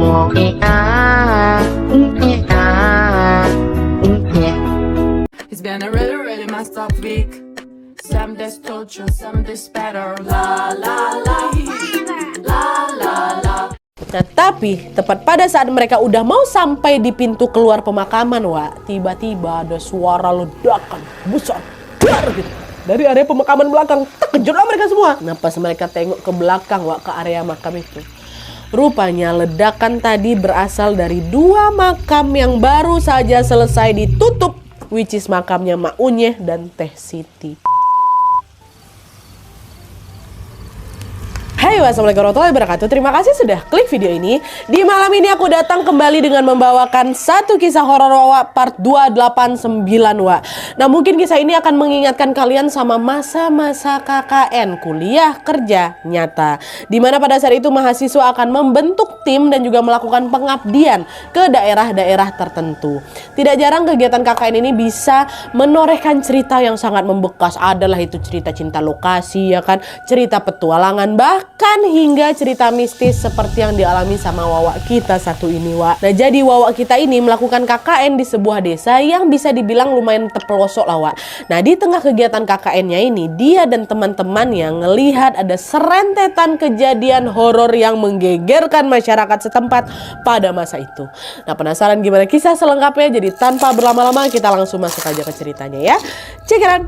It's been a really, really messed up week. Some days told you, some days better. La la la, la la la. Nah, tapi tepat pada saat mereka udah mau sampai di pintu keluar pemakaman, Wak, tiba-tiba ada suara ledakan besar gitu dari area pemakaman belakang. Terkejutlah mereka semua. Nah, pas mereka tengok ke belakang, Wak, ke area makam itu, rupanya ledakan tadi berasal dari 2 makam yang baru saja selesai ditutup, which is makamnya Mak Unyeh dan Teh Siti. Hai, wassalamualaikum warahmatullahi wabarakatuh. Terima kasih sudah klik video ini. Di malam ini aku datang kembali dengan membawakan satu kisah horor, Wak, part 289, Wak. Nah, mungkin kisah ini akan mengingatkan kalian sama masa-masa KKN, kuliah kerja nyata, dimana pada saat itu mahasiswa akan membentuk tim dan juga melakukan pengabdian ke daerah-daerah tertentu. Tidak jarang kegiatan KKN ini bisa menorehkan cerita yang sangat membekas. Adalah itu cerita cinta lokasi, ya kan, cerita petualangan, bahkan hingga cerita mistis seperti yang dialami sama Wawak kita satu ini, Wak. Nah, jadi Wawak kita ini melakukan KKN di sebuah desa yang bisa dibilang lumayan terpelosok lah, Wak. Nah, di tengah kegiatan KKN-nya ini, dia dan teman-teman yang ngelihat ada serentetan kejadian horor yang menggegerkan masyarakat setempat pada masa itu. Nah, penasaran gimana kisah selengkapnya? Jadi tanpa berlama-lama kita langsung masuk aja ke ceritanya ya. Cekiran.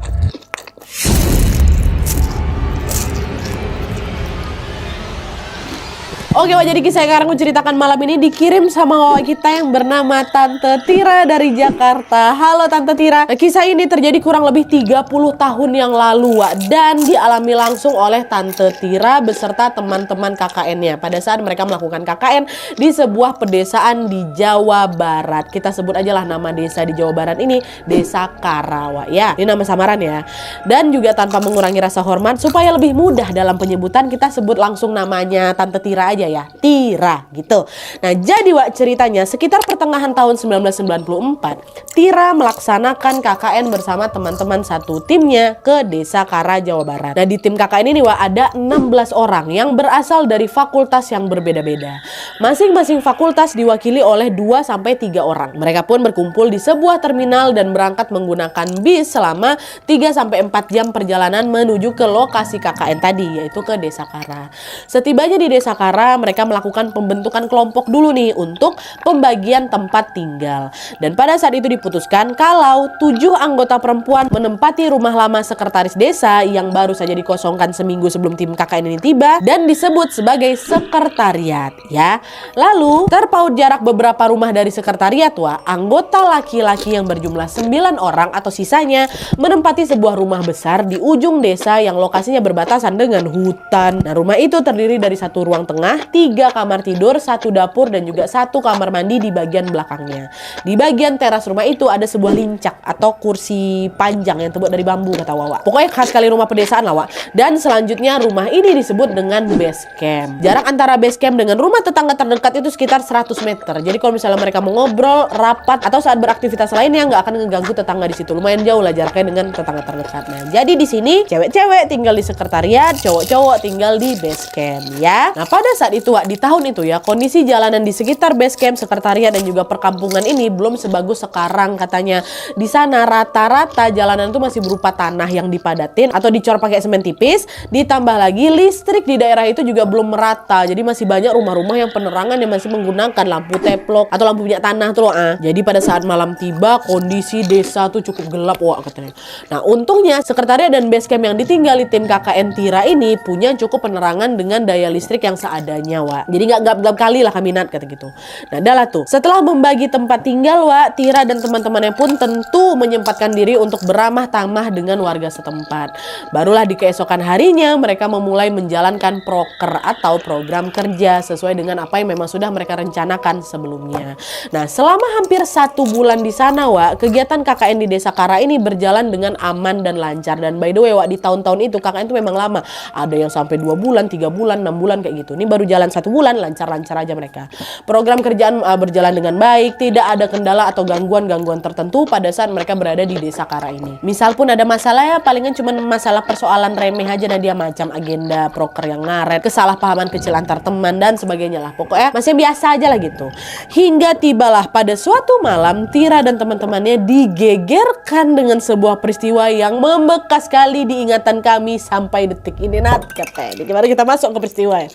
Oke, Wak, jadi kisah yang sekarang aku ceritakan malam ini dikirim sama Wawak kita yang bernama Tante Tira dari Jakarta. Halo Tante Tira. Nah, kisah ini terjadi kurang lebih 30 tahun yang lalu, Wak, dan dialami langsung oleh Tante Tira beserta teman-teman KKN-nya pada saat mereka melakukan KKN di sebuah pedesaan di Jawa Barat. Kita sebut aja lah nama desa di Jawa Barat ini Desa Karawa, ya. Ini nama samaran ya. Dan juga tanpa mengurangi rasa hormat, supaya lebih mudah dalam penyebutan, kita sebut langsung namanya Tante Tira aja ya, Tira gitu. Nah, jadi, Wak, ceritanya sekitar pertengahan tahun 1994, Tira melaksanakan KKN bersama teman-teman satu timnya ke Desa Kara, Jawa Barat. Nah, di tim KKN ini, Wak, ada 16 orang yang berasal dari fakultas yang berbeda-beda. Masing-masing fakultas diwakili oleh 2-3 orang. Mereka pun berkumpul di sebuah terminal dan berangkat menggunakan bis selama 3-4 jam perjalanan menuju ke lokasi KKN tadi, yaitu ke Desa Kara. Setibanya di Desa Kara, mereka melakukan pembentukan kelompok dulu nih untuk pembagian tempat tinggal. Dan pada saat itu diputuskan kalau 7 anggota perempuan menempati rumah lama sekretaris desa yang baru saja dikosongkan seminggu sebelum tim KKN ini tiba dan disebut sebagai sekretariat, ya. Lalu terpaut jarak beberapa rumah dari sekretariat, Wak, anggota laki-laki yang berjumlah 9 orang atau sisanya menempati sebuah rumah besar di ujung desa yang lokasinya berbatasan dengan hutan. Nah, rumah itu terdiri dari satu ruang tengah, 3 kamar tidur, 1 dapur, dan juga 1 kamar mandi di bagian belakangnya. Di bagian teras rumah itu ada sebuah lincak atau kursi panjang yang terbuat dari bambu, kata Wawak. Pokoknya khas kali rumah pedesaan lah, Wak. Dan selanjutnya rumah ini disebut dengan base camp. Jarak antara base camp dengan rumah tetangga terdekat itu sekitar 100 meter. Jadi kalau misalnya mereka mau ngobrol, rapat, atau saat beraktivitas lainnya nggak akan ngeganggu tetangga di situ. Lumayan jauh lah jaraknya dengan tetangga terdekat. Nah, jadi di sini cewek-cewek tinggal di sekretariat, cowok-cowok tinggal di base camp, ya. Nah, pada saat itu, Wak, di tahun itu ya, kondisi jalanan di sekitar base camp, sekretariat, dan juga perkampungan ini belum sebagus sekarang katanya. Di sana rata-rata jalanan itu masih berupa tanah yang dipadatin atau dicor pakai semen tipis. Ditambah lagi listrik di daerah itu juga belum merata. Jadi masih banyak rumah-rumah yang penerangan yang masih menggunakan lampu teplok atau lampu minyak tanah tuh, Jadi pada saat malam tiba, kondisi desa tuh cukup gelap, Wak, katanya. Nah, untungnya sekretariat dan base camp yang ditinggali tim KKN Tira ini punya cukup penerangan dengan daya listrik yang seadanya, Wak. Jadi nggak gelap-gelap kali lah kaminat, kata gitu. Nah, adalah tuh. Setelah membagi tempat tinggal, Wak, Tira dan teman-temannya pun tentu menyempatkan diri untuk beramah tamah dengan warga setempat. Barulah di keesokan harinya mereka memulai menjalankan proker atau program kerja sesuai dengan apa yang memang sudah mereka rencanakan sebelumnya. Nah, selama hampir 1 bulan di sana, Wak, kegiatan KKN di Desa Kara ini berjalan dengan aman dan lancar. Dan by the way, Wak, di tahun-tahun itu KKN itu memang lama. Ada yang sampai 2 bulan, 3 bulan, 6 bulan kayak gitu. Ini baru berjalan 1 bulan, lancar-lancar aja mereka. Program kerjaan berjalan dengan baik, tidak ada kendala atau gangguan-gangguan tertentu pada saat mereka berada di desa Kara ini. Misal pun ada masalah ya palingan cuma masalah persoalan remeh aja Nadia, macam agenda proker yang ngaret, kesalahpahaman kecil antar teman dan sebagainya lah. Pokoknya masih biasa aja lah gitu. Hingga tibalah pada suatu malam Tira dan teman-temannya digegerkan dengan sebuah peristiwa yang membekas sekali di ingatan kami sampai detik ini. Nat, katanya. Gimana kita masuk ke peristiwa ya?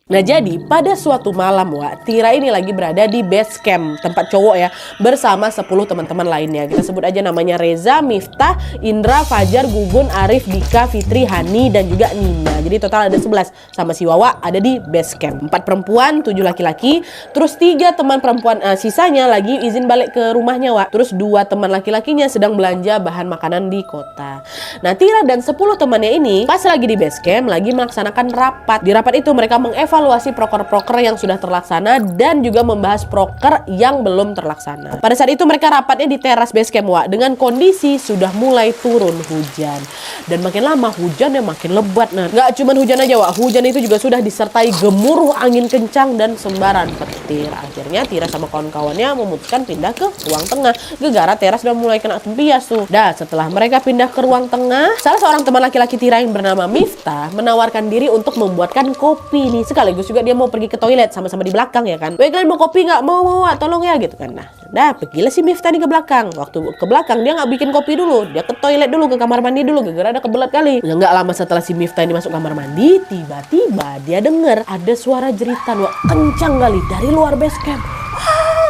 Nah jadi pada suatu malam Tira ini lagi berada di base camp tempat cowok ya, bersama 10 teman-teman lainnya. Kita sebut aja namanya Reza, Miftah, Indra, Fajar, Gugun, Arif, Dika, Fitri, Hani dan juga Nina. Jadi total ada 11, sama si Wawa ada di base camp. 4 perempuan, 7 laki-laki. Terus 3 teman perempuan sisanya lagi izin balik ke rumahnya Terus 2 teman laki-lakinya sedang belanja bahan makanan di kota. Nah Tira dan 10 temannya ini pas lagi di base camp lagi melaksanakan rapat. Di rapat itu mereka mengevaluasi proker-proker yang sudah terlaksana dan juga membahas proker yang belum terlaksana. Pada saat itu mereka rapatnya di teras base camp dengan kondisi sudah mulai turun hujan. Dan makin lama hujannya makin lebat. Nah, nggak cuma hujan aja hujan itu juga sudah disertai gemuruh angin kencang dan sembaran petir. Akhirnya Tira sama kawan-kawannya memutuskan pindah ke ruang tengah. Gegara teras sudah mulai kena tempias tuh. Dah setelah mereka pindah ke ruang tengah, salah seorang teman laki-laki Tira yang bernama Miftah menawarkan diri untuk membuatkan kopi nih. Sekaligus juga dia mau pergi ke toilet, sama-sama di belakang ya kan. Weh kalian mau kopi nggak? Mau tolong ya gitu kan. Nah pergilah si Miftah nih ke belakang. Waktu ke belakang dia nggak bikin kopi dulu, dia ke toilet dulu, ke kamar mandi dulu, gara-gara ada kebelet kali. Nggak lama setelah si Miftah ini masuk kamar mandi, tiba-tiba dia dengar ada suara jeritan kencang kali dari luar base camp.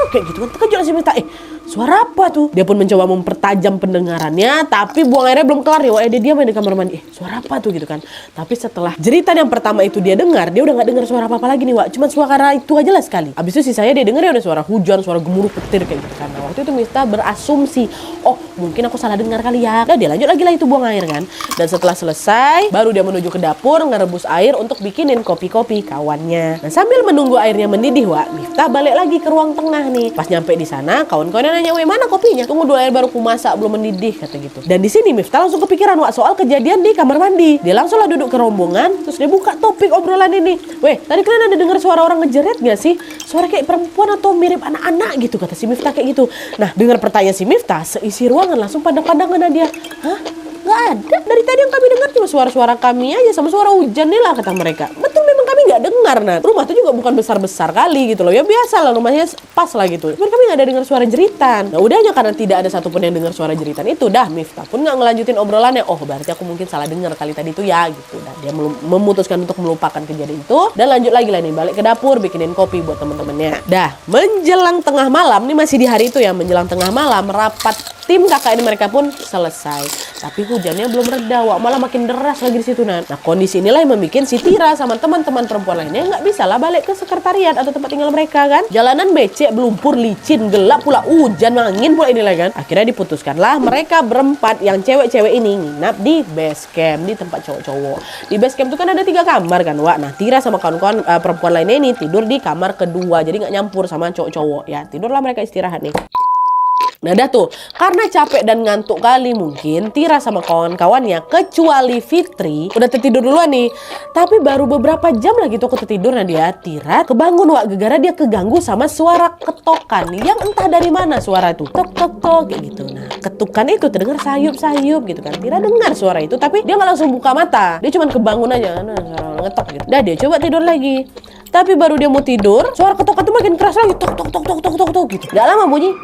Kayak gitu kan, terkejut si Miftah. Suara apa tuh? Dia pun mencoba mempertajam pendengarannya, tapi buang airnya belum kelar ya. Dia diam di kamar mandi. Suara apa tuh gitu kan? Tapi setelah jeritan yang pertama itu dia dengar, dia udah nggak dengar suara apa-apa lagi nih Cuma suara itu aja lah sekali. Abis itu sisanya dia dengar ya udah suara hujan, suara gemuruh petir kayak gitu kan. Nah waktu itu Miftah berasumsi, oh mungkin aku salah dengar kali ya. Nah dia lanjut lagi lah itu buang air kan. Dan setelah selesai, baru dia menuju ke dapur ngerebus air untuk bikinin kopi-kopi kawannya. Nah sambil menunggu airnya mendidih Miftah balik lagi ke ruang tengah nih. Pas nyampe di sana, kawan-kawannya nanya, "Weh, mana kopinya?" "Tunggu dulu, air baru kumasak, belum mendidih," kata gitu. Dan di sini Miftah langsung kepikiran soal kejadian di kamar mandi. Dia langsung lah duduk ke rombongan, terus dia buka topik obrolan ini. "Weh, tadi kalian ada dengar suara orang ngejerit gak sih? Suara kayak perempuan atau mirip anak-anak gitu," kata si Miftah kayak gitu. Nah, dengar pertanyaan si Miftah, seisi ruangan langsung pandang-pandangan dia. "Hah? Gak ada, dari tadi yang kami dengar cuma suara-suara kami aja sama suara hujan nih lah," kata mereka. Betul, memang kami gak dengar. Nah rumah tuh juga bukan besar-besar kali gitu loh ya, biasa lah rumahnya pas lah gitu. Cuman kami gak ada dengar suara jeritan. Nah udahnya karena tidak ada satupun yang dengar suara jeritan itu, dah Miftah pun gak ngelanjutin obrolannya. Oh berarti aku mungkin salah dengar kali tadi itu ya gitu. Nah dia memutuskan untuk melupakan kejadian itu dan lanjut lagi lah nih balik ke dapur bikinin kopi buat temen-temennya. Dah menjelang tengah malam, nih masih di hari itu ya, menjelang tengah malam rapat tim KKN mereka pun selesai. Tapi hujannya belum reda, malah makin deras lagi di situ. Nah kondisi inilah yang membuat si Tira sama teman-teman perempuan lainnya nggak bisa lah balik ke sekretariat atau tempat tinggal mereka kan. Jalanan becek, belumpur, licin, gelap pula, hujan, angin pula inilah kan. Akhirnya diputuskanlah mereka berempat yang cewek-cewek ini nginap di base camp, di tempat cowok-cowok. Di base camp itu kan ada 3 kamar kan Nah Tira sama kawan-kawan perempuan lainnya ini tidur di kamar kedua, jadi nggak nyampur sama cowok-cowok ya. Tidurlah mereka istirahat nih. Nah dah tuh, karena capek dan ngantuk kali mungkin Tira sama kawan-kawannya kecuali Fitri udah tertidur duluan nih. Tapi baru beberapa jam lagi tuh aku tertidur, nah Tira kebangun gegara dia keganggu sama suara ketokan yang entah dari mana suara itu. Tok tok tok kayak gitu. Nah ketukan itu terdengar sayup-sayup gitu kan. Tira dengar suara itu tapi dia nggak langsung buka mata. Dia cuma kebangun aja, suara ngetok gitu. Dah dia coba tidur lagi. Tapi baru dia mau tidur, suara ketokan itu makin keras lagi, tok tok tok tok tok tok tok gitu. Gak lama bunyi,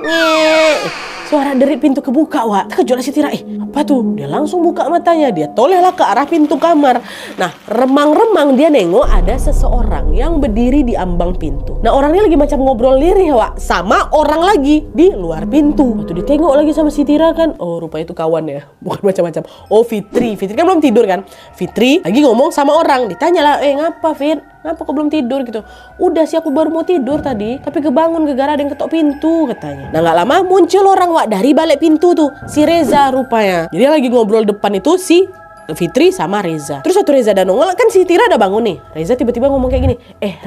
suara dari pintu kebuka Terkejut si Tira, apa tuh? Dia langsung buka matanya, dia tolehlah ke arah pintu kamar. Nah remang-remang dia nengok ada seseorang yang berdiri di ambang pintu. Nah orangnya lagi macam ngobrol lirih sama orang lagi di luar pintu. Waktu dia tengok lagi sama si Tira kan, oh rupanya itu kawan ya, bukan macam-macam. Oh Fitri kan belum tidur kan. Fitri lagi ngomong sama orang, ditanyalah, ngapa Fit? Kenapa kok belum tidur gitu? Udah sih aku baru mau tidur tadi, tapi kebangun gara-gara ada yang ketok pintu katanya. Nah gak lama muncul orang dari balik pintu tuh, si Reza rupanya. Jadi lagi ngobrol depan itu si Fitri sama Reza. Terus satu Reza dan nongol kan si Tira udah bangun nih. Reza tiba-tiba ngomong kayak gini,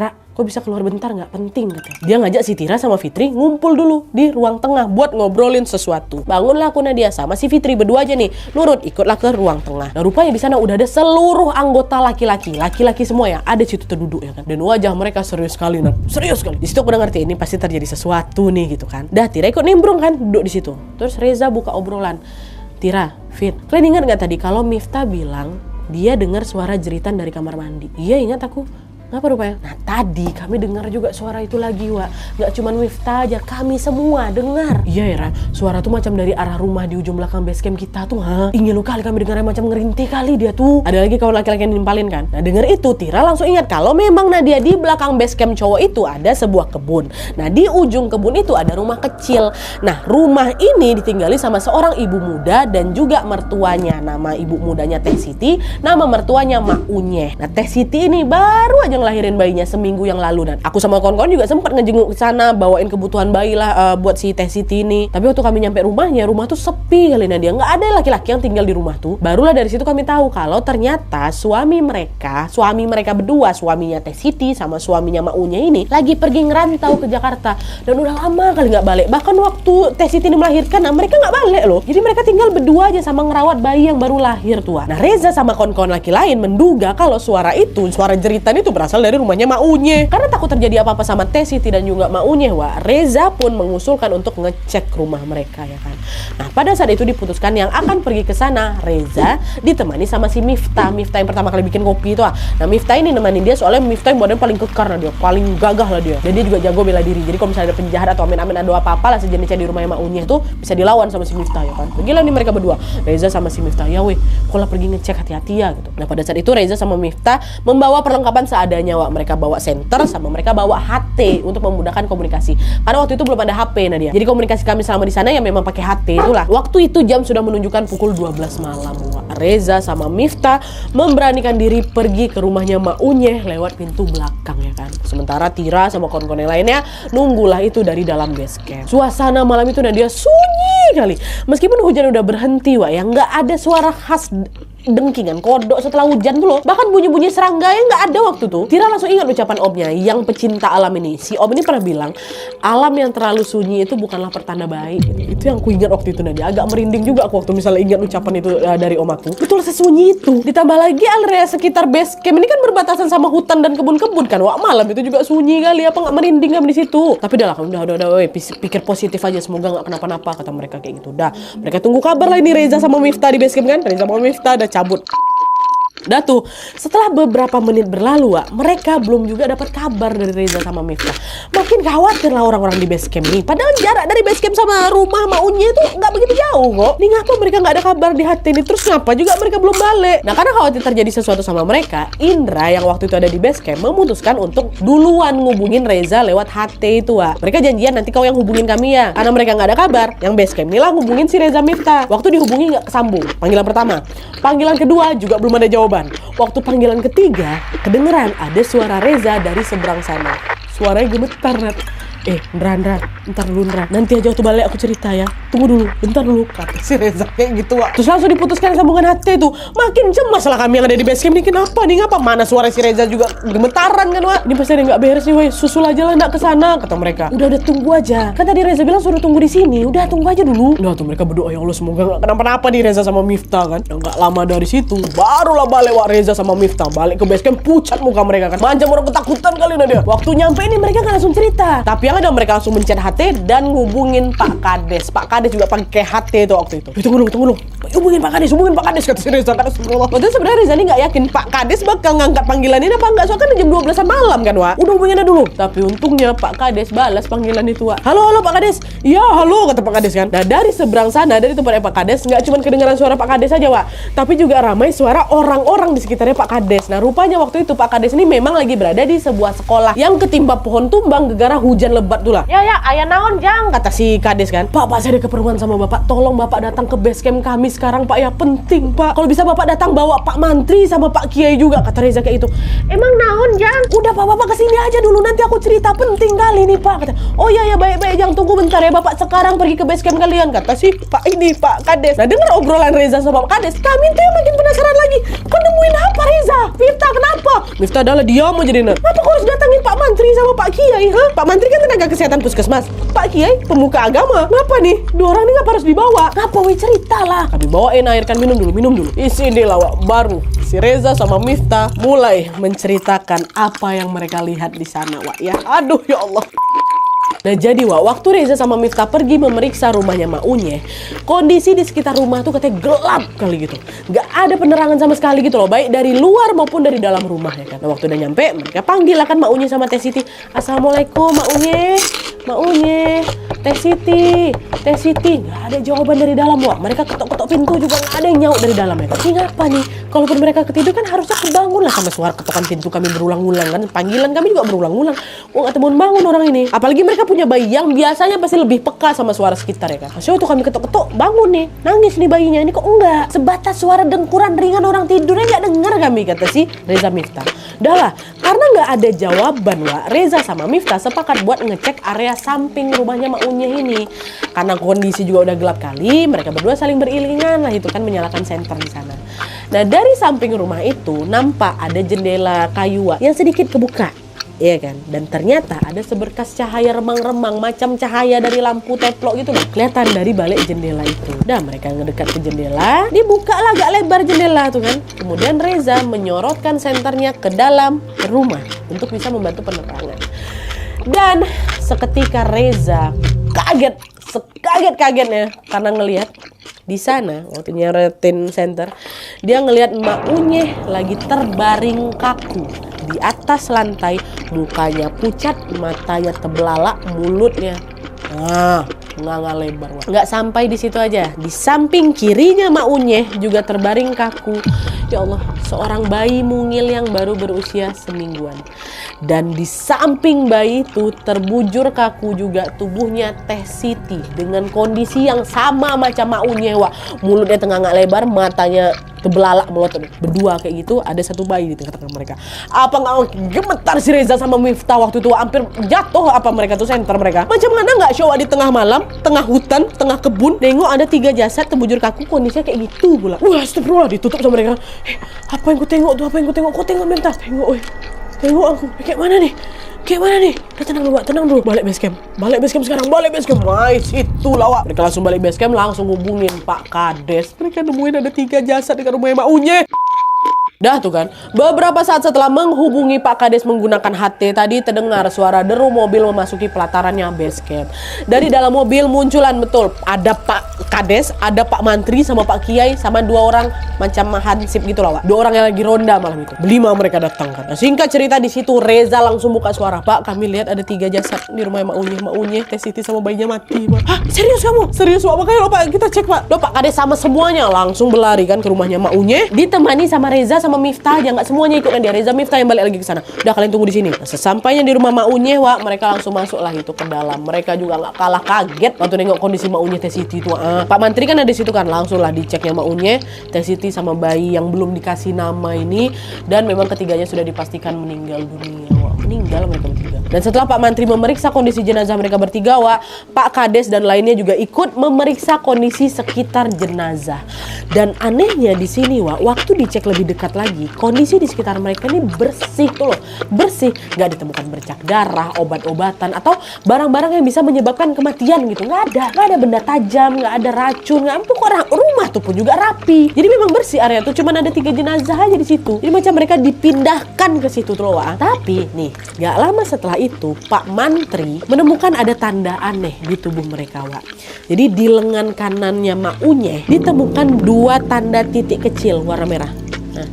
Ra, kok bisa keluar bentar nggak? Penting katanya. Dia ngajak si Tira sama Fitri ngumpul dulu di ruang tengah buat ngobrolin sesuatu. Bangunlah aku Nadia sama si Fitri berdua aja nih. Nurut, ikutlah ke ruang tengah. Nah rupanya di sana udah ada seluruh anggota laki-laki semua ya ada situ terduduk ya kan. Dan wajah mereka serius sekali, serius sekali. Di situ aku udah ngerti ini pasti terjadi sesuatu nih gitu kan. Dah Tira ikut nimbrung kan duduk di situ. Terus Reza buka obrolan. Tira, Fit, kalian ingat nggak tadi kalau Miftah bilang dia dengar suara jeritan dari kamar mandi? Iya ingat aku. Ngapa rupanya? Nah tadi kami dengar juga suara itu lagi Wak. Gak cuma Miftah aja, kami semua dengar. Iya ya Ra, suara tuh macam dari arah rumah di ujung belakang base camp kita tuh. Ingin lu kali kami dengarnya macam ngerintih kali dia tuh. Ada lagi kawan laki-laki yang nimpalin kan. Nah denger itu Tira langsung ingat kalau memang Nadia di belakang base camp cowok itu ada sebuah kebun. Nah di ujung kebun itu ada rumah kecil. Nah rumah ini ditinggali sama seorang ibu muda dan juga mertuanya. Nama ibu mudanya Teh Siti, nama mertuanya Mak Unyeh. Nah Teh Siti ini baru aja ngelahirin bayinya seminggu yang lalu dan aku sama kawan-kawan juga sempat ngejenguk ke sana bawain kebutuhan bayi lah buat si Teh Siti ini. Tapi waktu kami nyampe rumahnya, rumah tuh sepi kali Nadia, nggak ada laki-laki yang tinggal di rumah tuh. Barulah dari situ kami tahu kalau ternyata suami mereka berdua, suaminya Teh Siti sama suaminya Mak Unya ini lagi pergi ngerantau ke Jakarta dan udah lama kali nggak balik. Bahkan waktu Teh Siti ini melahirkan, nah mereka nggak balik loh. Jadi mereka tinggal berdua aja sama ngerawat bayi yang baru lahir tuh. Nah Reza sama kawan-kawan laki lain menduga kalau suara jeritan itu berasal dari rumahnya Mak Unye. Karena takut terjadi apa-apa sama Teh Siti dan juga Mak Unye, Reza pun mengusulkan untuk ngecek rumah mereka ya kan. Nah pada saat itu diputuskan yang akan pergi ke sana Reza ditemani sama si Miftah yang pertama kali bikin kopi itu. Nah Miftah ini nemanin dia soalnya Miftah yang badannya paling kekar lah dia, paling gagah lah dia. Dan dia juga jago bela diri. Jadi kalau misalnya ada penjahat atau amin-amin ada apa-apa lah sejenisnya di rumahnya Mak Unye itu bisa dilawan sama si Miftah ya kan. Pergilah nih mereka berdua, Reza sama si Miftah. Ya weh, kalau pergi ngecek hati-hati ya gitu. Nah pada saat itu Reza sama Miftah membawa perlengkapan seadanya mereka bawa senter sama mereka bawa HT untuk memudahkan komunikasi. Karena waktu itu belum ada HP Nadia. Jadi komunikasi kami selama di sana ya memang pakai HT itulah. Waktu itu jam sudah menunjukkan pukul 12 malam. Reza sama Miftah memberanikan diri pergi ke rumahnya Mak Unyeh lewat pintu belakang ya kan. Sementara Tira sama kawan-kawan yang lainnya nunggulah itu dari dalam base camp. Suasana malam itu Nadia sunyi kali. Meskipun hujan udah berhenti ya nggak ada suara khas dengkingan kodok setelah hujan tuh loh. Bahkan bunyi-bunyi serangga yang nggak ada waktu tuh. Tira langsung ingat ucapan omnya yang pecinta alam ini. Si om ini pernah bilang alam yang terlalu sunyi itu bukanlah pertanda baik gitu. Itu yang aku ingat waktu itu Nadia. Agak merinding juga aku waktu misalnya ingat ucapan itu dari om aku. Betul sesunyi itu. Ditambah lagi area sekitar base camp ini kan berbatasan sama hutan dan kebun-kebun kan. Wah malam itu juga sunyi kali, apa nggak merinding kami di situ. Tapi udah pikir positif aja, semoga nggak kenapa-napa kata mereka kayak gitu. Dah mereka tunggu kabar lah ini Reza sama Miftah di base camp kan. Reza sama Miftah udah cabut. Dah tuh, setelah beberapa menit berlalu, mereka belum juga dapat kabar dari Reza sama Miftah. Makin khawatir lah orang-orang di base camp nih. Padahal jarak dari base camp sama rumah Mak Unye itu nggak begitu jauh kok. Nih ngapa mereka nggak ada kabar di HT ini? Terus ngapa juga mereka belum balik? Nah karena khawatir terjadi sesuatu sama mereka, Indra yang waktu itu ada di base camp memutuskan untuk duluan ngubungin Reza lewat HT itu. Mereka janjian nanti kau yang hubungin kami ya. Karena mereka nggak ada kabar, yang base camp inilah ngubungin si Reza Miftah. Waktu dihubungi nggak kesambung. Panggilan pertama, panggilan kedua juga belum ada jawaban. Waktu panggilan ketiga, kedengeran ada suara Reza dari seberang sana. Suaranya gemetar, Nat. Ndra, ntar dulu Ndra. Nanti aja waktu balik aku cerita ya. Tunggu dulu, bentar dulu. Kata si Reza kayak gitu, Wak. Terus langsung diputuskan sambungan hati itu. Makin cemas lah kami yang ada di base camp ini. Kenapa nih? Ngapa? Mana suara si Reza juga gemetaran kan, Wak? Ini pasti ada yang gak beres nih, weh. Susul aja lah ndak ke sana, kata mereka. Udah tunggu aja. Kan tadi Reza bilang suruh tunggu di sini. Udah tunggu aja dulu. Udah tuh mereka berdoa, ya Allah semoga gak kenapa-napa nih Reza sama Miftah kan. Dan gak lama dari situ, barulah balik Wak Reza sama Miftah. Balik ke base camp, pucat muka mereka kan. Macam orang ketakutan kali dia. Waktu nyampe ini mereka gak langsung cerita. Tapi yang ada mereka langsung mencet HT dan ngubungin Pak Kades. Pak Kades juga pakai HT itu waktu itu. Tunggu dulu. Hubungin Pak Kades kata si Reza. Kata Rasulullah. Waktu itu sebenarnya Reza ini nggak yakin Pak Kades bakal ngangkat panggilan ini apa enggak. Soalnya kan jam 12-an malam kan, Wak. Udah hubungin aja dulu. Tapi untungnya Pak Kades balas panggilan itu, Wak. Halo Pak Kades. Iya halo kata Pak Kades kan. Nah dari seberang sana, dari tempatnya Pak Kades, nggak cuma kedengaran suara Pak Kades aja, Wak. Tapi juga ramai suara orang-orang di sekitarnya Pak Kades. Nah rupanya waktu itu Pak Kades ini memang lagi berada di sebuah sekolah yang ketimpa pohon tumbang gara-gara hujan lebat tuh lah. Ya, ayan naon jang, kata si kades kan. Pak saya ada keperluan sama bapak, tolong bapak datang ke base camp kami sekarang pak ya, penting pak. Kalau bisa bapak datang bawa Pak Mantri sama Pak Kiai juga, kata Reza kayak itu. Emang naon jang? Udah pak, bapak kesini aja dulu, nanti aku cerita penting kali nih pak, kata. Oh iya ya baik-baik jang, tunggu bentar ya bapak, sekarang pergi ke base camp kalian, kata si pak ini Pak Kades. Nah dengar obrolan Reza sama Pak Kades, kami tuh makin penasaran lagi. Kau nemuin apa Reza? Miftah kenapa? Miftah adalah diam aja Dina. Apa kau harus datangin Pak Mantri sama Pak Kiai? Ha? Pak Mantri kan tenaga kesehatan puskesmas, Pak Kiai pemuka agama. Ngapa nih? Dua orang ini ngapa harus dibawa? Ngapa weh, ceritalah. Kami bawain air kan, minum dulu. Isi ini lawak baru. Si Reza sama Miftah mulai menceritakan apa yang mereka lihat di sana Wak ya. Aduh ya Allah. Nah jadi waktu Reza sama Miftah pergi memeriksa rumahnya Mak Unye, kondisi di sekitar rumah tuh katanya gelap kali gitu. Gak ada penerangan sama sekali gitu loh, baik dari luar maupun dari dalam rumah ya kan. Nah waktu udah nyampe, mereka panggil lah kan Mak Unye sama Teh Siti. Assalamualaikum Mak Unye, Teh Siti. Gak ada jawaban dari dalam Wak. Mereka ketok-ketok pintu juga gak ada yang nyaut dari dalam ya. Tapi ngapa nih? Kalaupun mereka ketidur kan harusnya kebangun lah sama suara ketokan pintu kami berulang-ulang kan. Panggilan kami juga berulang-ulang. Oh gak temen bangun orang ini. Apalagi mereka punya bayi yang biasanya pasti lebih peka sama suara sekitar ya kan. Maksudnya tuh kami ketok-ketok bangun nih, nangis nih bayinya, ini kok enggak, sebatas suara dengkuran ringan orang tidurnya nggak dengar kami, kata si Reza Miftah. Udah lah, karena nggak ada jawaban Wak, Reza sama Miftah sepakat buat ngecek area samping rumahnya Mak Unye ini. Karena kondisi juga udah gelap kali, mereka berdua saling beriringan lah itu kan menyalakan senter di sana. Nah dari samping rumah itu nampak ada jendela kayu Wak, yang sedikit kebuka. Iya kan, dan ternyata ada seberkas cahaya remang-remang macam cahaya dari lampu teplok gitu loh, kelihatan dari balik jendela itu. Dan mereka ngedekat ke jendela, dibuka lah agak lebar jendela tuh kan. Kemudian Reza menyorotkan senternya ke dalam rumah untuk bisa membantu penerangan. Dan seketika Reza sekaget-kagetnya karena ngelihat di sana waktu nyorotin senter, dia ngelihat Mak Unye lagi terbaring kaku di atas lantai, mukanya pucat, matanya tebelalak, mulutnya nganga lebar. Nggak sampai di situ aja, di samping kirinya Mak Unye juga terbaring kaku. Ya Allah, seorang bayi mungil yang baru berusia semingguan. Dan di samping bayi itu terbujur kaku juga tubuhnya Teh Siti dengan kondisi yang sama macam Mak Unye Wak. Mulutnya tengah lebar, matanya tebelalak, melotot. Berdua kayak gitu, ada satu bayi di tengah-tengah mereka. Apa nggak gemetar si Reza sama Miftah waktu itu, hampir jatuh apa mereka tuh senter mereka. Macam mana nggak show di tengah malam, tengah hutan, tengah kebun, nengok ada 3 jasad terbujur kaku, kondisinya kayak gitu pula. Wah astagfirullah, ditutup sama mereka. Apa yang ku tengok tuh, Kau tengok Miftah, tengok aku, kayak mana nih? Udah tenang dulu, balik base camp sekarang, Wah situ lawak. Mereka langsung balik base camp, langsung hubungin Pak Kades. Mereka nemuin ada 3 jasad di rumahnya Mak Unye. Dah tuh kan, beberapa saat setelah menghubungi Pak Kades menggunakan HT, tadi terdengar suara deru mobil memasuki pelatarannya base camp. Dari dalam mobil munculan betul, ada Pak Kades, ada Pak Mantri sama Pak Kiai sama 2 orang macam hansip gitu lah Wak. 2 orang yang lagi ronda malam itu. Berlima mereka datang kan. Nah, singkat cerita di situ Reza langsung buka suara, Pak kami lihat ada 3 jasad di rumah Mak Unye, Teh Siti sama bayinya mati Pak. Hah serius kamu? Serius Pak, makanya lo Pak kita cek Pak. Lo Pak Kades sama semuanya langsung berlari kan ke rumahnya Mak Unye, ditemani sama Reza sama Miftah aja, nggak semuanya ikut dia. Reza Miftah yang balik lagi ke sana. Udah kalian tunggu di sini. Nah, sesampainya di rumah Mak Unye Wak, mereka langsung masuk lah itu ke dalam. Mereka juga nggak kalah kaget waktu nengok kondisi Mak Unye Teh Siti itu. Pak Mantri kan ada di situ kan, langsung lah diceknya Mak Unye, Teh Siti sama bayi yang belum dikasih nama ini, dan memang ketiganya sudah dipastikan meninggal dunia. Wak, meninggal mereka bertiga. Dan setelah Pak Mantri memeriksa kondisi jenazah mereka bertiga Wak, Pak Kades dan lainnya juga ikut memeriksa kondisi sekitar jenazah. Dan anehnya di sini Wak, waktu dicek lebih dekat lagi, kondisi di sekitar mereka ini bersih tuh loh, bersih, nggak ditemukan bercak darah, obat-obatan atau barang-barang yang bisa menyebabkan kematian gitu, nggak ada benda tajam, nggak ada racun, nggak, pokoknya rumah tuh pun juga rapi. Jadi memang bersih area tuh, cuman ada 3 jenazah aja di situ. Jadi macam mereka dipindahkan ke situ tuh loh Wak. Tapi nih, nggak lama setelah itu Pak Mantri menemukan ada tanda aneh di tubuh mereka Wak. Jadi di lengan kanannya Mak Unye ditemukan 2 tanda titik kecil warna merah. Nah,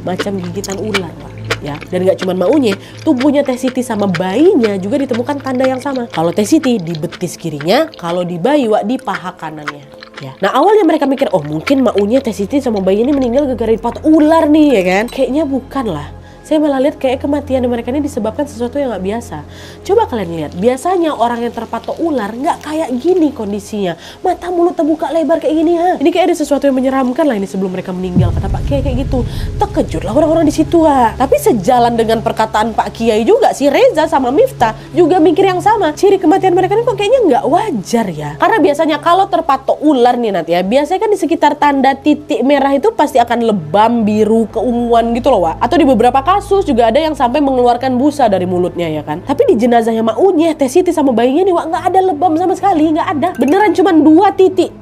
macam gigitan ular Wak. Ya, dan gak cuma Mak Unye, tubuhnya Teh Siti sama bayinya juga ditemukan tanda yang sama. Kalau Teh Siti di betis kirinya, kalau di bayi Wak di paha kanannya. Ya. Nah awalnya mereka mikir, oh mungkin Mak Unye, Teh Siti sama bayi ini meninggal gara-gara dipatok ular nih ya kan. Kayaknya bukan lah. saya malah lihat kayak kematian mereka ini disebabkan sesuatu yang nggak biasa. Coba kalian lihat, biasanya orang yang terpatok ular nggak kayak gini kondisinya. Mata mulut terbuka lebar kayak gini ha. Ini kayak ada sesuatu yang menyeramkan lah ini sebelum mereka meninggal, kata Pak Kiai kayak gitu. Terkejut lah orang-orang di situ ha. Tapi sejalan dengan perkataan Pak Kiai juga, si Reza sama Miftah juga mikir yang sama. Ciri kematian mereka ini kok kayaknya nggak wajar ya. Karena biasanya kalau terpatok ular nih nanti ya, biasanya kan di sekitar tanda titik merah itu pasti akan lebam, biru, keunguan gitu loh Wak. Atau di beberapa kasus juga ada yang sampai mengeluarkan busa dari mulutnya ya kan. Tapi di jenazahnya Mak Unyeh, Teh Siti sama bayinya nih Wak, nggak ada lebam sama sekali, nggak ada. Beneran cuman 2 titik,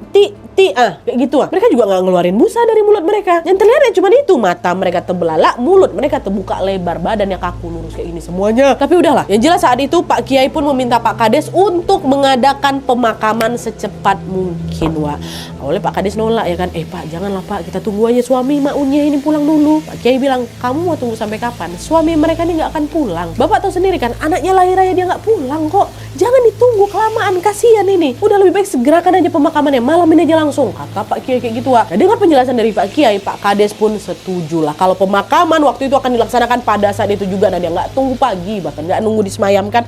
kayak gitu Mereka juga nggak ngeluarin busa dari mulut mereka. Yang terlihat ya cuma itu, mata mereka terbelalak, mulut mereka terbuka lebar, badannya kaku lurus kayak gini semuanya. Tapi udahlah, yang jelas saat itu Pak Kiai pun meminta Pak Kades untuk mengadakan pemakaman secepat mungkin Wak. Awalnya Pak Kades nolak ya kan, Pak janganlah Pak, kita tunggu aja suami Mak Unyeh ini pulang dulu. Pak Kiai bilang, kamu mau tunggu sampai kapan? Suami mereka ini nggak akan pulang. Bapak tahu sendiri kan, anaknya lahir aja dia nggak pulang kok. Jangan ditunggu kelamaan, kasihan ini. Udah lebih baik segerakan aja pemakamannya, malam ini aja langsung, kata Pak Kiai kayak gitu Wak. Nah, dengan penjelasan dari Pak Kiai, Pak Kades pun setuju lah kalau pemakaman waktu itu akan dilaksanakan pada saat itu juga. Dan dia nggak tunggu pagi, bahkan nggak nunggu disemayamkan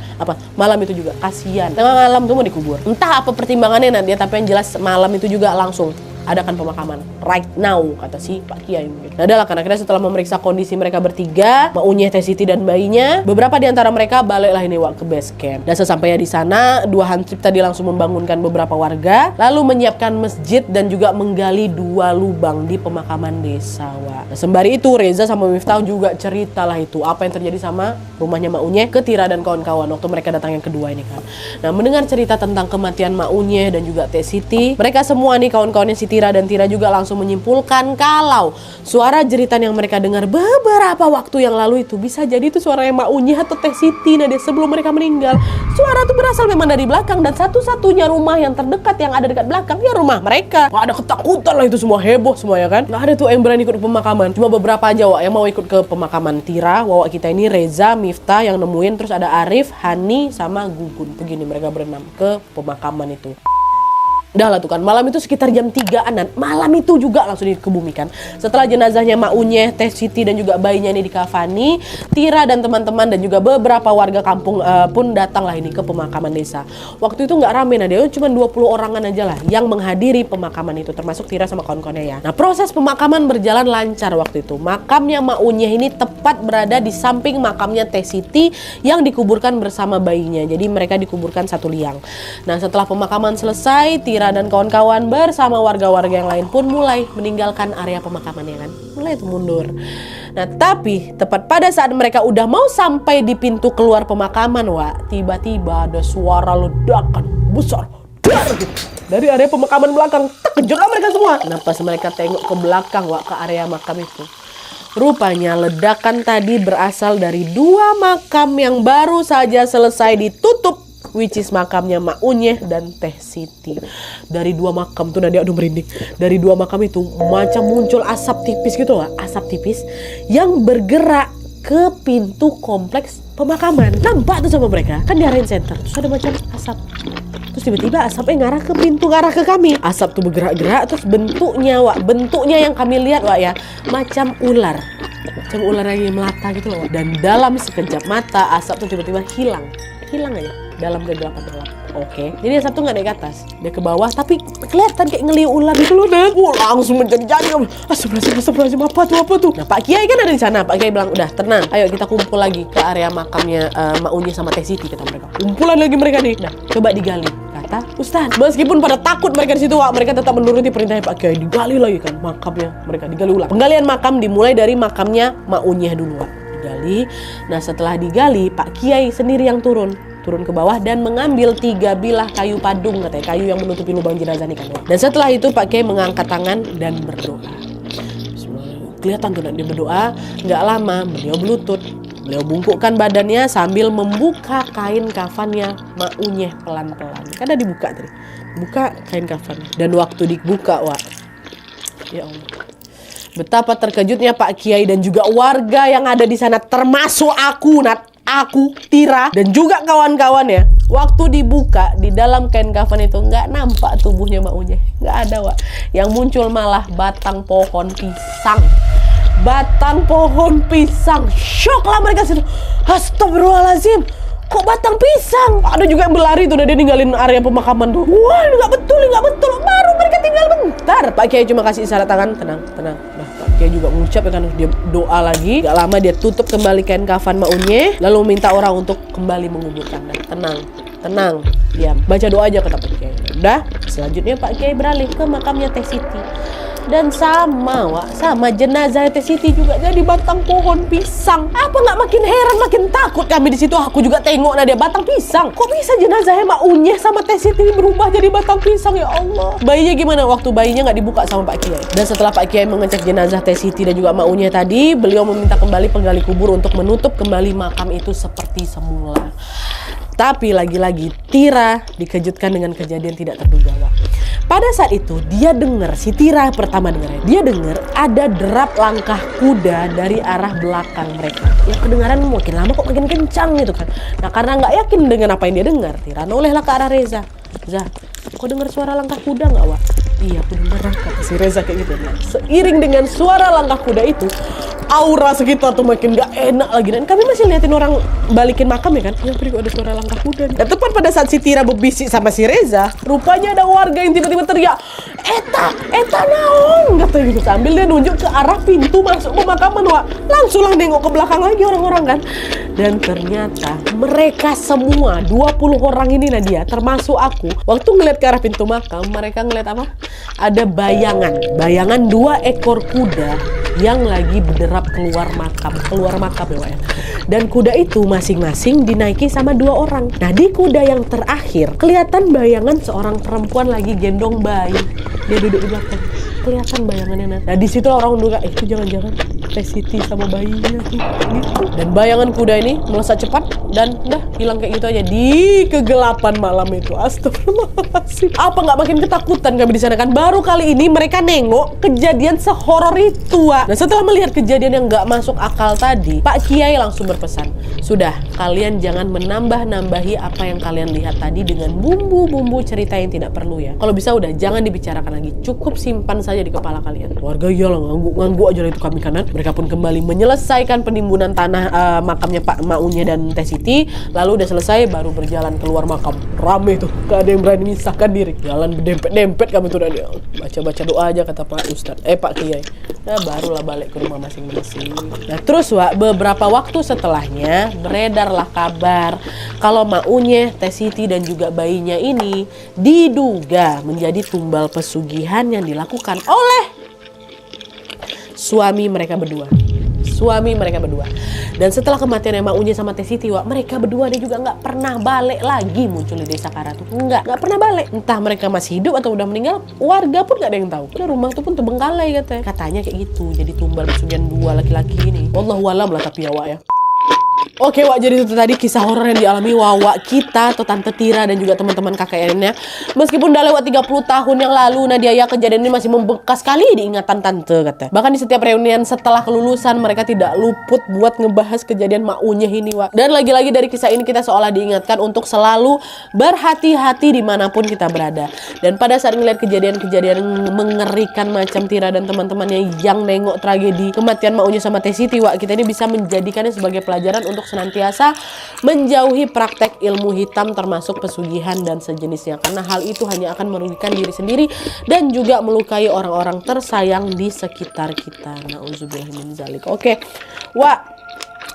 malam itu juga. Kasihan, tengah malam tuh mau dikubur. Entah apa pertimbangannya nanti, tapi yang jelas malam itu juga langsung adakan pemakaman right now, kata si Pak Kiai mungkin. Nah adalah karena akhirnya setelah memeriksa kondisi mereka bertiga, Mak Unyeh, Teh Siti dan bayinya, beberapa di antara mereka baliklah ini Wak ke base camp. Dan sesampainya di sana, 2 hansip tadi langsung membangunkan beberapa warga, lalu menyiapkan masjid dan juga menggali 2 lubang di pemakaman desa Wak. Nah, sembari itu Reza sama Miftah juga ceritalah itu apa yang terjadi sama rumahnya Mak Unyeh ke Tira dan kawan-kawan waktu mereka datang yang kedua ini kan. Nah mendengar cerita tentang kematian Mak Unyeh dan juga Teh Siti, mereka semua nih kawan-kawannya si Tira dan Tira juga langsung menyimpulkan kalau suara jeritan yang mereka dengar beberapa waktu yang lalu itu bisa jadi itu suaranya Mak Unyeh atau Teh Siti sebelum mereka meninggal. Suara itu berasal memang dari belakang, dan satu-satunya rumah yang terdekat yang ada dekat belakang ya rumah mereka. Wah, ada ketakutan lah itu, semua heboh semua ya kan. Nggak ada tuh yang berani ikut ke pemakaman, cuma beberapa aja Wak yang mau ikut ke pemakaman Tira. Wawak kita ini Reza, Miftah yang nemuin, terus ada Arif, Hani sama Gugun. Begini mereka berenam ke pemakaman itu. Udah lah tuh kan, malam itu sekitar jam 3-an, malam itu juga langsung dikebumikan. Setelah jenazahnya Mak Unyeh, Teh Siti dan juga bayinya ini dikafani, Tira dan teman-teman dan juga beberapa warga kampung pun datanglah ini ke pemakaman desa. Waktu itu nggak rame, dia cuma 20 orangan aja lah yang menghadiri pemakaman itu, termasuk Tira sama kawan-kawannya ya. Nah proses pemakaman berjalan lancar waktu itu. Makamnya Mak Unyeh ini tepat berada di samping makamnya Teh Siti yang dikuburkan bersama bayinya. Jadi mereka dikuburkan satu liang. Nah setelah pemakaman selesai, Tira dan kawan-kawan bersama warga-warga yang lain pun mulai meninggalkan area pemakaman ya kan. Mulai itu mundur. Nah tapi tepat pada saat mereka udah mau sampai di pintu keluar pemakaman Wak, tiba-tiba ada suara ledakan besar dari area pemakaman belakang. Terkejutlah mereka semua. Nah pas mereka tengok ke belakang Wak, ke area makam itu, rupanya ledakan tadi berasal dari 2 makam yang baru saja selesai ditutup, which is makamnya Mak Unyeh dan Teh Siti. Dari 2 makam tuh Nadia aduh merinding. Dari 2 makam itu macam muncul asap tipis gitu lah, asap tipis yang bergerak ke pintu kompleks pemakaman. Nampak tuh sama mereka, kan di area center terus ada macam asap. Terus tiba-tiba asapnya ngarah ke pintu, ngarah ke kami. Asap tuh bergerak-gerak, terus bentuknya Wak, bentuknya yang kami lihat Wak ya, macam ular. Macam ular yang melata gitu loh. Dan dalam sekejap mata asap tuh tiba-tiba hilang aja dalam kegelapan gelap. Oke. Jadi asap tuh nggak naik ke atas, dia ke bawah, tapi kelihatan kayak ngeliu ular gitu loh. Dan langsung menjadi-jadi. Astagfirullahaladzim, apa tuh? Nah Pak Kiai kan ada di sana. Pak Kiai bilang, udah tenang, ayo kita kumpul lagi ke area makamnya Mak Unyeh sama Teh Siti, kata mereka. Kumpulan lagi mereka nih. Nah coba digali, kata Ustaz. Meskipun pada takut mereka di situ Wak, mereka tetap menuruti perintahnya Pak Kiai. Digali lagi kan makamnya mereka, digali ulang. Penggalian makam dimulai dari makamnya Mak Unyeh dulu Wak. Digali. Nah setelah digali, Pak Kiai sendiri yang turun ke bawah dan mengambil 3 bilah kayu padung, katanya kayu yang menutupi lubang jenazah nih kan. Dan setelah itu Pak Kiai mengangkat tangan dan berdoa. Kelihatan tuh dia berdoa, nggak lama beliau berlutut. Beliau bungkukkan badannya sambil membuka kain kafannya Mak Unyeh pelan-pelan. Kan ada dibuka tadi, buka kain kafannya. Dan waktu dibuka Wak, ya Allah, betapa terkejutnya Pak Kiai dan juga warga yang ada di sana, termasuk aku Tira dan juga kawan-kawan ya. Waktu dibuka di dalam kain kafan itu nggak nampak tubuhnya Mak Unyeh, nggak ada Wak. Yang muncul malah batang pohon pisang batang pohon pisang. Shock lah mereka situ. Astagfirullahaladzim, kok batang pisang? Ada juga yang berlari tuh, dia ninggalin area pemakaman tuh. Wah, nggak betul. Baru mereka tinggal bentar. Pak Kiai cuma kasih isyarat tangan, tenang. Nah, Pak Kiai juga mengucap kan, dia doa lagi. Gak lama dia tutup kembali kain kafan Maunye, lalu minta orang untuk kembali menguburkan. Tenang, diam. Baca doa aja kata Pak Kiai. Udah, selanjutnya Pak Kiai beralih ke makamnya Teh Siti. Dan sama jenazah Teh Siti juga jadi batang pohon pisang. Apa nggak makin heran, makin takut kami di situ. Aku juga tengok dia batang pisang. Kok bisa jenazahnya Maunye sama Teh Siti berubah jadi batang pisang, ya Allah. Bayinya gimana? Waktu bayinya nggak dibuka sama Pak Kiai. Dan setelah Pak Kiai mengecek jenazah Teh Siti dan juga Maunye tadi, beliau meminta kembali penggali kubur untuk menutup kembali makam itu seperti semula. Tapi lagi-lagi Tira dikejutkan dengan kejadian tidak terduga, Wak. Pada saat itu dia dengar, si Tira pertama dengarnya, dia dengar ada derap langkah kuda dari arah belakang mereka. Ya kedengaran makin lama kok makin kencang gitu kan. Nah karena nggak yakin dengan apa yang dia dengar, Tira nolehlah ke arah Reza. Zah, kok dengar suara langkah kuda nggak, Wak? Iya, aku dengar, kata si Reza kayak gitu. Nah, seiring dengan suara langkah kuda itu, aura sekitar tuh makin gak enak lagi. Dan kami masih liatin orang balikin makam ya kan. Ya kok ada suara langkah kuda. Dan tepat pada saat si Tira berbisik sama si Reza, rupanya ada warga yang tiba-tiba teriak, Eta naon, katanya gitu. Sambil dia nunjuk ke arah pintu masuk pemakaman, Wak. Langsung lah nengok ke belakang lagi orang-orang kan. Dan ternyata mereka semua 20 orang ini Nadia, termasuk aku, waktu ngeliat ke arah pintu makam, mereka ngeliat apa? Ada bayangan 2 ekor kuda yang lagi berderap keluar makam ya, Wak ya. Dan kuda itu masing-masing dinaiki sama 2 orang. Nah di kuda yang terakhir kelihatan bayangan seorang perempuan lagi gendong bayi. Dia duduk di belakang, kelihatan bayangannya. Nah di situ orang menduga itu jangan-jangan Teh Siti sama bayinya tuh gitu. Dan bayangan kuda ini melesat cepat dan udah hilang kayak gitu aja di kegelapan malam itu. Astagfirullahaladzim. Apa nggak makin ketakutan kami di sana kan? Baru kali ini mereka nengok kejadian sehoror itu, Wak. Nah setelah melihat kejadian yang nggak masuk akal tadi, Pak Kiai langsung berpesan, sudah kalian jangan menambah-nambahi apa yang kalian lihat tadi dengan bumbu-bumbu cerita yang tidak perlu ya. Kalau bisa udah jangan dibicarakan lagi, cukup simpan saja di kepala kalian. Warga iyalah ngangguk aja itu kami kanan. Mereka pun kembali menyelesaikan penimbunan tanah makamnya Pak Maunye dan Teh Siti. Lalu udah selesai baru berjalan keluar makam. Rame tuh, gak ada yang berani misahkan diri. Jalan berdempet-dempet kami tuh dia. Baca-baca doa aja kata Pak Pak Kiai. Nah barulah balik ke rumah masing-masing. Nah terus, Wak, beberapa waktu setelahnya beredarlah kabar kalau Maunye, Teh Siti dan juga bayinya ini diduga menjadi tumbal pesugihan yang dilakukan oleh suami mereka berdua. Dan setelah kematian Maunye sama Teh Siti, Wak, mereka berdua dia juga nggak pernah balik lagi muncul di desa Karatu. Nggak pernah balik. Entah mereka masih hidup atau udah meninggal, warga pun nggak ada yang tahu. Nah, rumah itu pun terbengkalai katanya kayak gitu. Jadi tumbal pesugihan 2 laki-laki ini. Wallahualam lah tapi ya, Wak ya. Oke, Wak, jadi itu tadi kisah horor yang dialami Wawak kita atau Tante Tira dan juga teman-teman KKN-nya. Meskipun udah lewat 30 tahun yang lalu, Nadia ya kejadian ini masih membekas sekali di ingatan Tante, kata. Bahkan di setiap reunian setelah kelulusan, mereka tidak luput buat ngebahas kejadian Maunye ini, Wak. Dan lagi-lagi dari kisah ini kita seolah diingatkan untuk selalu berhati-hati dimanapun kita berada. Dan pada saat ngeliat kejadian-kejadian mengerikan macam Tira dan teman-temannya yang nengok tragedi kematian Maunye sama Teh Siti, Wak, kita ini bisa menjadikannya sebagai pelajaran untuk senantiasa menjauhi praktek ilmu hitam termasuk pesugihan dan sejenisnya, karena hal itu hanya akan merugikan diri sendiri dan juga melukai orang-orang tersayang di sekitar kita. Nauzubillah min dzalik. Oke, Wak,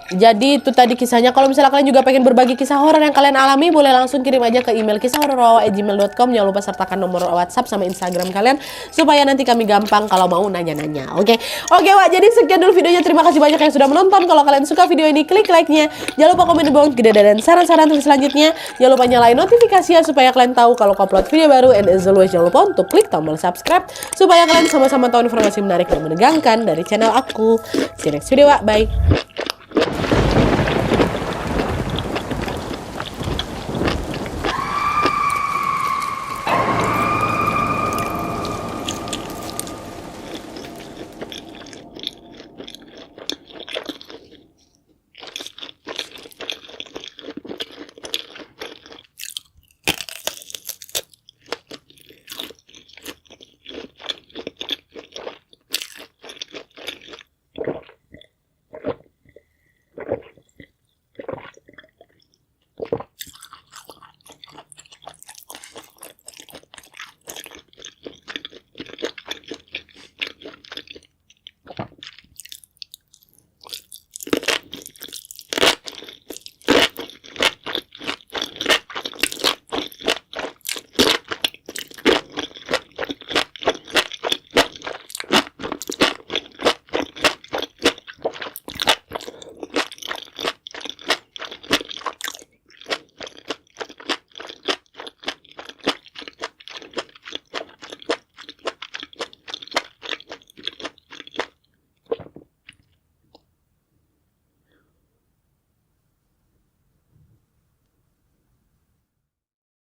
jadi itu tadi kisahnya. Kalau misalnya kalian juga pengen berbagi kisah horor yang kalian alami, boleh langsung kirim aja ke email kisahhororwawa@gmail.com. Jangan lupa sertakan nomor WhatsApp sama Instagram kalian supaya nanti kami gampang kalau mau nanya-nanya. Oke, Wak, jadi sekian dulu videonya. Terima kasih banyak yang sudah menonton. Kalau kalian suka video ini, klik like-nya. Jangan lupa komen di bawah gede dan saran-saran untuk selanjutnya. Jangan lupa nyalain notifikasinya supaya kalian tahu kalau upload video baru. And as always, jangan lupa untuk klik tombol subscribe supaya kalian sama-sama tahu informasi menarik dan menegangkan dari channel aku. See you next video, Wak. Bye.